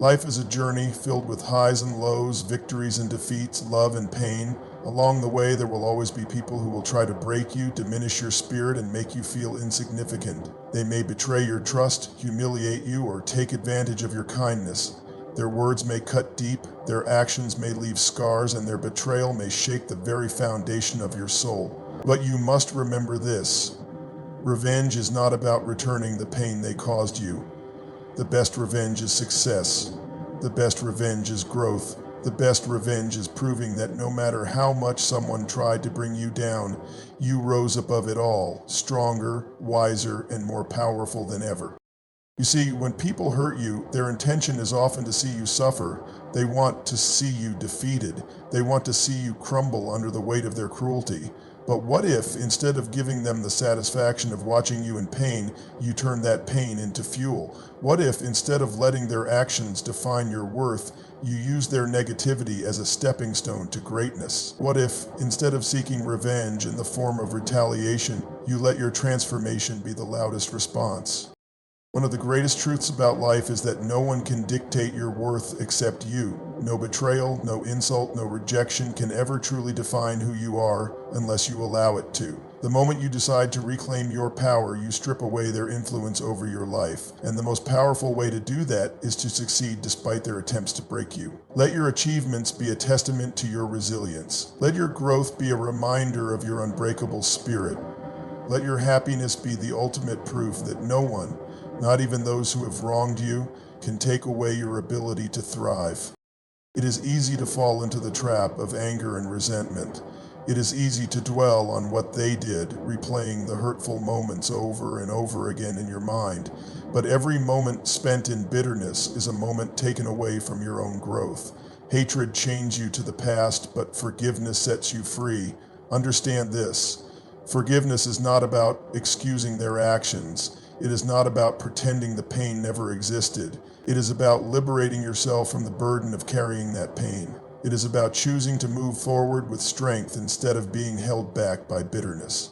Life is a journey filled with highs and lows, victories and defeats, love and pain. Along the way, there will always be people who will try to break you, diminish your spirit, and make you feel insignificant. They may betray your trust, humiliate you, or take advantage of your kindness. Their words may cut deep, their actions may leave scars, and their betrayal may shake the very foundation of your soul. But you must remember this: revenge is not about returning the pain they caused you. The best revenge is success. The best revenge is growth. The best revenge is proving that no matter how much someone tried to bring you down, you rose above it all, stronger, wiser, and more powerful than ever. You see, when people hurt you, their intention is often to see you suffer. They want to see you defeated. They want to see you crumble under the weight of their cruelty. But what if, instead of giving them the satisfaction of watching you in pain, you turn that pain into fuel? What if, instead of letting their actions define your worth, you use their negativity as a stepping stone to greatness? What if, instead of seeking revenge in the form of retaliation, you let your transformation be the loudest response? One of the greatest truths about life is that no one can dictate your worth except you. No betrayal, no insult, no rejection can ever truly define who you are unless you allow it to. The moment you decide to reclaim your power, you strip away their influence over your life. And the most powerful way to do that is to succeed despite their attempts to break you. Let your achievements be a testament to your resilience. Let your growth be a reminder of your unbreakable spirit. Let your happiness be the ultimate proof that no one, not even those who have wronged you, can take away your ability to thrive. It is easy to fall into the trap of anger and resentment. It is easy to dwell on what they did, replaying the hurtful moments over and over again in your mind. But every moment spent in bitterness is a moment taken away from your own growth. Hatred chains you to the past, but forgiveness sets you free. Understand this: forgiveness is not about excusing their actions. It is not about pretending the pain never existed. It is about liberating yourself from the burden of carrying that pain. It is about choosing to move forward with strength instead of being held back by bitterness.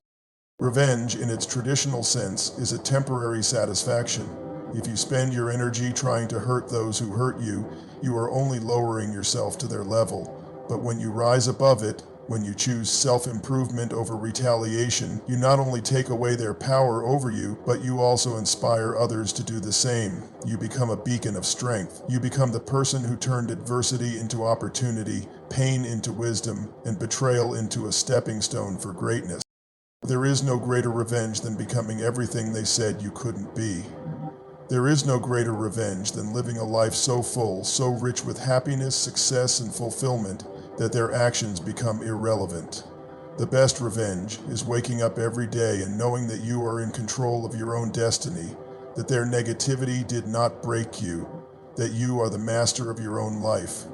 Revenge, in its traditional sense, is a temporary satisfaction. If you spend your energy trying to hurt those who hurt you, you are only lowering yourself to their level. But when you rise above it, when you choose self-improvement over retaliation, you not only take away their power over you, but you also inspire others to do the same. You become a beacon of strength. You become the person who turned adversity into opportunity, pain into wisdom, and betrayal into a stepping stone for greatness. There is no greater revenge than becoming everything they said you couldn't be. There is no greater revenge than living a life so full, so rich with happiness, success, and fulfillment that their actions become irrelevant. The best revenge is waking up every day and knowing that you are in control of your own destiny, that their negativity did not break you, that you are the master of your own life.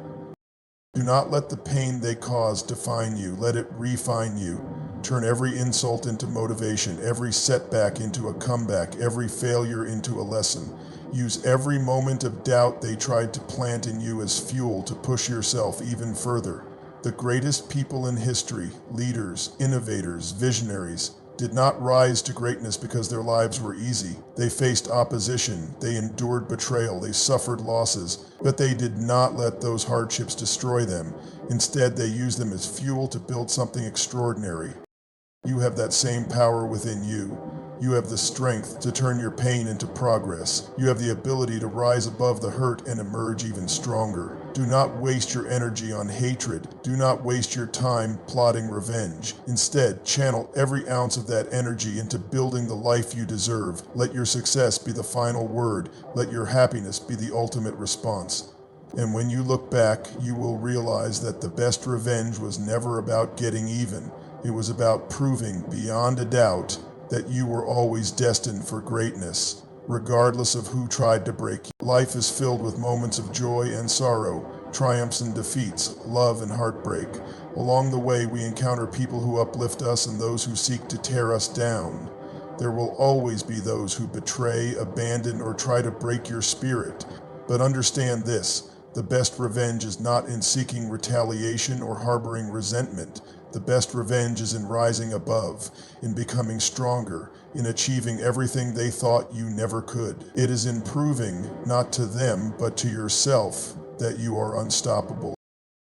Do not let the pain they caused define you. Let it refine you. Turn every insult into motivation, every setback into a comeback, every failure into a lesson. Use every moment of doubt they tried to plant in you as fuel to push yourself even further. The greatest people in history, leaders, innovators, visionaries, did not rise to greatness because their lives were easy. They faced opposition, they endured betrayal, they suffered losses, but they did not let those hardships destroy them. Instead, they used them as fuel to build something extraordinary. You have that same power within you. You have the strength to turn your pain into progress. You have the ability to rise above the hurt and emerge even stronger. Do not waste your energy on hatred. Do not waste your time plotting revenge. Instead, channel every ounce of that energy into building the life you deserve. Let your success be the final word. Let your happiness be the ultimate response. And when you look back, you will realize that the best revenge was never about getting even. It was about proving beyond a doubt that you were always destined for greatness, regardless of who tried to break you. Life is filled with moments of joy and sorrow, triumphs and defeats, love and heartbreak. Along the way, we encounter people who uplift us and those who seek to tear us down. There will always be those who betray, abandon, or try to break your spirit. But understand this: the best revenge is not in seeking retaliation or harboring resentment. The best revenge is in rising above, in becoming stronger, in achieving everything they thought you never could. It is in proving, not to them, but to yourself, that you are unstoppable.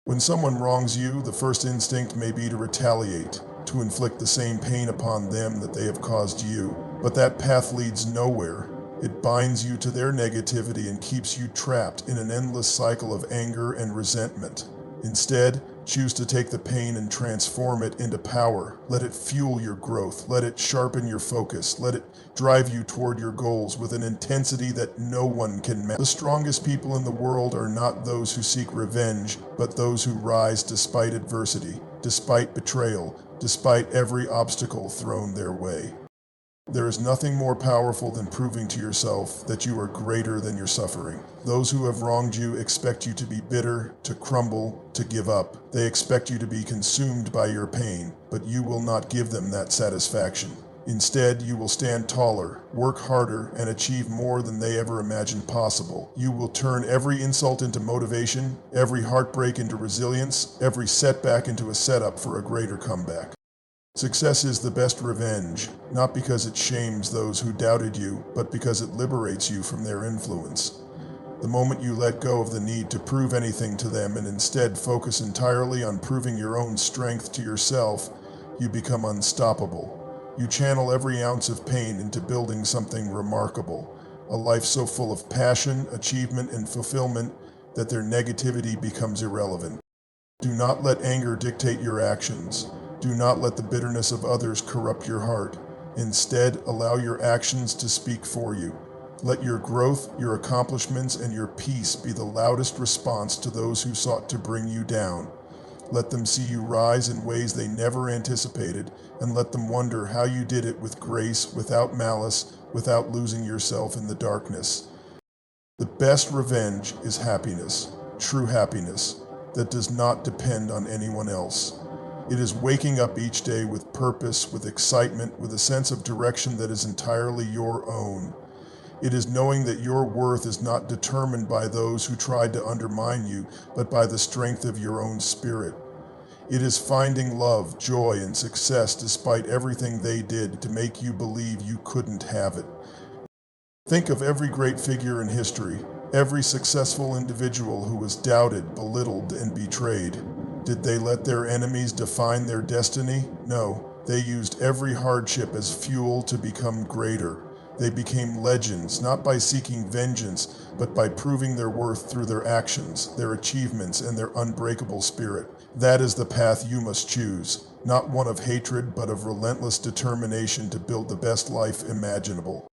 When someone wrongs you, the first instinct may be to retaliate, to inflict the same pain upon them that they have caused you. But that path leads nowhere. It binds you to their negativity and keeps you trapped in an endless cycle of anger and resentment. Instead, choose to take the pain and transform it into power. Let it fuel your growth. Let it sharpen your focus. Let it drive you toward your goals with an intensity that no one can match. The strongest people in the world are not those who seek revenge, but those who rise despite adversity, despite betrayal, despite every obstacle thrown their way. There is nothing more powerful than proving to yourself that you are greater than your suffering. Those who have wronged you expect you to be bitter, to crumble, to give up. They expect you to be consumed by your pain, but you will not give them that satisfaction. Instead, you will stand taller, work harder, and achieve more than they ever imagined possible. You will turn every insult into motivation, every heartbreak into resilience, every setback into a setup for a greater comeback. Success is the best revenge, not because it shames those who doubted you, but because it liberates you from their influence. The moment you let go of the need to prove anything to them and instead focus entirely on proving your own strength to yourself, you become unstoppable. You channel every ounce of pain into building something remarkable, a life so full of passion, achievement, and fulfillment that their negativity becomes irrelevant. Do not let anger dictate your actions. Do not let the bitterness of others corrupt your heart. Instead, allow your actions to speak for you. Let your growth, your accomplishments, and your peace be the loudest response to those who sought to bring you down. Let them see you rise in ways they never anticipated, and let them wonder how you did it with grace, without malice, without losing yourself in the darkness. The best revenge is happiness, true happiness, that does not depend on anyone else. It is waking up each day with purpose, with excitement, with a sense of direction that is entirely your own. It is knowing that your worth is not determined by those who tried to undermine you, but by the strength of your own spirit. It is finding love, joy, and success despite everything they did to make you believe you couldn't have it. Think of every great figure in history, every successful individual who was doubted, belittled, and betrayed. Did they let their enemies define their destiny? No, they used every hardship as fuel to become greater. They became legends, not by seeking vengeance, but by proving their worth through their actions, their achievements, and their unbreakable spirit. That is the path you must choose, not one of hatred, but of relentless determination to build the best life imaginable.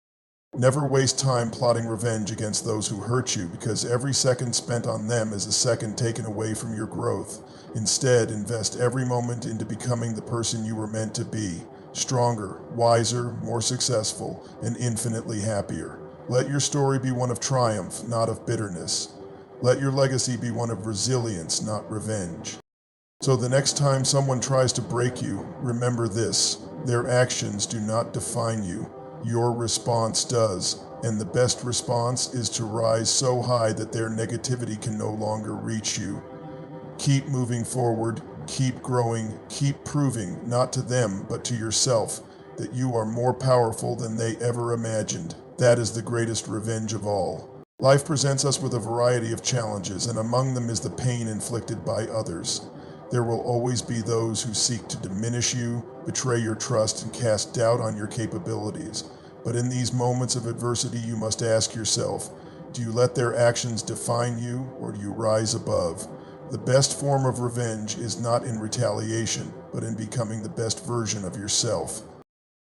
Never waste time plotting revenge against those who hurt you, because every second spent on them is a second taken away from your growth. Instead, invest every moment into becoming the person you were meant to be, stronger, wiser, more successful, and infinitely happier. Let your story be one of triumph, not of bitterness. Let your legacy be one of resilience, not revenge. So the next time someone tries to break you, remember this: their actions do not define you. Your response does, and the best response is to rise so high that their negativity can no longer reach you. Keep moving forward, keep growing, keep proving, not to them, but to yourself, that you are more powerful than they ever imagined. That is the greatest revenge of all. Life presents us with a variety of challenges, and among them is the pain inflicted by others. There will always be those who seek to diminish you, betray your trust, and cast doubt on your capabilities. But in these moments of adversity, you must ask yourself, do you let their actions define you, or do you rise above? The best form of revenge is not in retaliation, but in becoming the best version of yourself.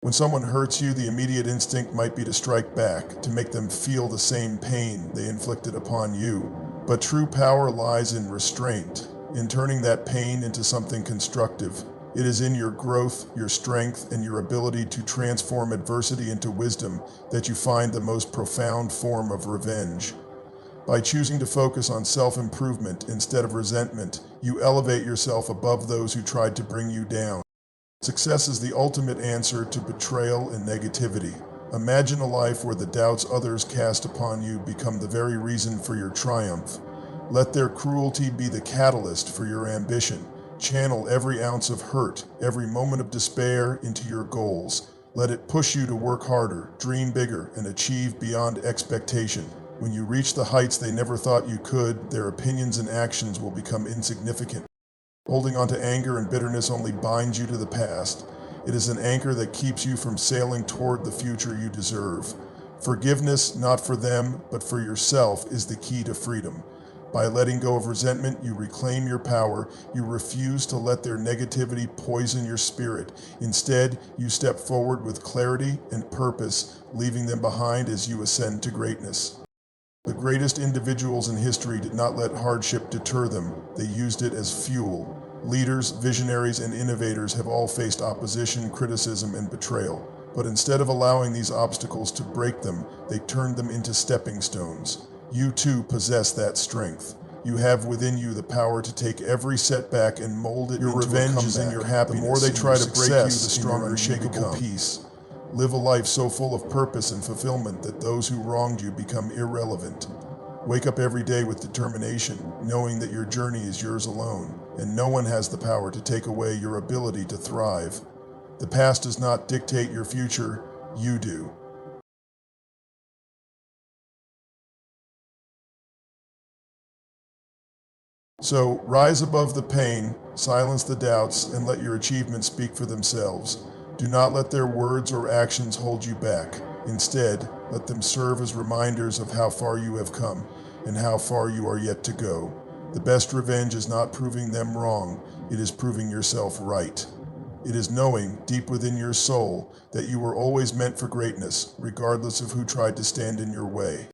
When someone hurts you, the immediate instinct might be to strike back, to make them feel the same pain they inflicted upon you. But true power lies in restraint, in turning that pain into something constructive. It is in your growth, your strength, and your ability to transform adversity into wisdom that you find the most profound form of revenge. By choosing to focus on self-improvement instead of resentment, you elevate yourself above those who tried to bring you down. Success is the ultimate answer to betrayal and negativity. Imagine a life where the doubts others cast upon you become the very reason for your triumph. Let their cruelty be the catalyst for your ambition. Channel every ounce of hurt, every moment of despair into your goals. Let it push you to work harder, dream bigger, and achieve beyond expectation. When you reach the heights they never thought you could, their opinions and actions will become insignificant. Holding on to anger and bitterness only binds you to the past. It is an anchor that keeps you from sailing toward the future you deserve. Forgiveness, not for them, but for yourself, is the key to freedom. By letting go of resentment, you reclaim your power. You refuse to let their negativity poison your spirit. Instead, you step forward with clarity and purpose, leaving them behind as you ascend to greatness. The greatest individuals in history did not let hardship deter them. They used it as fuel. Leaders, visionaries, and innovators have all faced opposition, criticism, and betrayal. But instead of allowing these obstacles to break them, they turned them into stepping stones. You too possess that strength. You have within you the power to take every setback and mold it into a comeback. Your revenge is in your happiness. The more they try to break you, the stronger you become. Peace. Live a life so full of purpose and fulfillment that those who wronged you become irrelevant. Wake up every day with determination, knowing that your journey is yours alone, and no one has the power to take away your ability to thrive. The past does not dictate your future, you do. So, rise above the pain, silence the doubts, and let your achievements speak for themselves. Do not let their words or actions hold you back. Instead, let them serve as reminders of how far you have come and how far you are yet to go. The best revenge is not proving them wrong, it is proving yourself right. It is knowing, deep within your soul, that you were always meant for greatness, regardless of who tried to stand in your way.